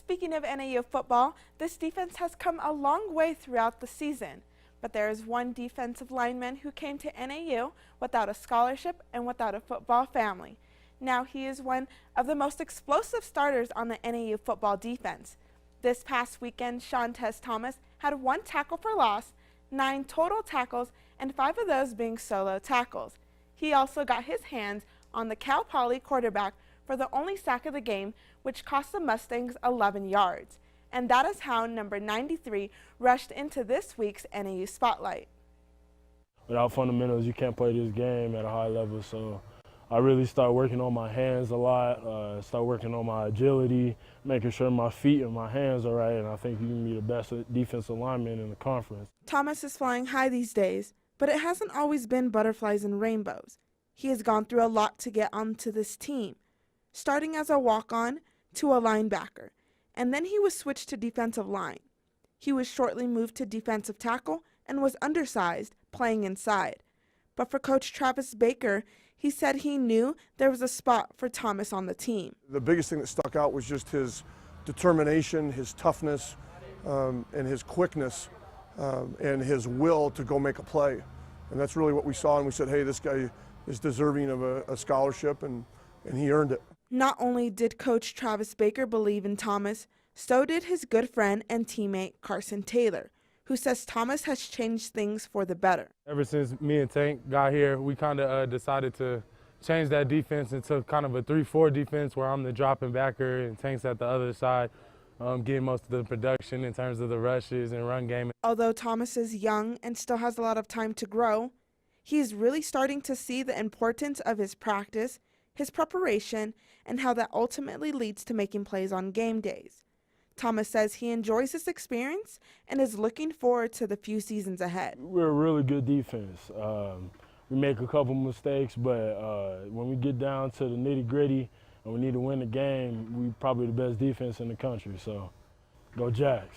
Speaking of NAU football, this defense has come a long way throughout the season. But there is one defensive lineman who came to NAU without a scholarship and without a football family. Now he is one of the most explosive starters on the NAU football defense. This past weekend, Chauntez Thomas had 1 tackle for loss, 9 total tackles, and 5 of those being solo tackles. He also got his hands on the Cal Poly quarterback for the only sack of the game, which cost the Mustangs 11 yards. And that is how number 93 rushed into this week's NAU Spotlight. Without fundamentals, you can't play this game at a high level, so I really start working on my hands a lot, start working on my agility, making sure my feet and my hands are right, and I think you can be the best defensive lineman in the conference. Thomas is flying high these days, but it hasn't always been butterflies and rainbows. He has gone through a lot to get onto this team, starting as a walk-on to a linebacker, and then he was switched to defensive line. He was shortly moved to defensive tackle and was undersized, playing inside. But for Coach Travis Baker, he said he knew there was a spot for Thomas on the team. The biggest thing that stuck out was just his determination, his toughness, and his quickness, and his will to go make a play. And that's really what we saw, and we said, hey, this guy is deserving of a scholarship, and he earned it. Not only did Coach Travis Baker believe in Thomas, so did his good friend and teammate Carson Taylor, who says Thomas has changed things for the better. Ever since me and Tank got here, we kind of decided to change that defense into kind of a 3-4 defense where I'm the dropping backer and Tank's at the other side, getting most of the production in terms of the rushes and run game. Although Thomas is young and still has a lot of time to grow, he is really starting to see the importance of his practice, his preparation, and how that ultimately leads to making plays on game days. Thomas says he enjoys this experience and is looking forward to the few seasons ahead. We're a really good defense. We make a couple mistakes, but when we get down to the nitty-gritty and we need to win the game, we're probably the best defense in the country, so go Jacks.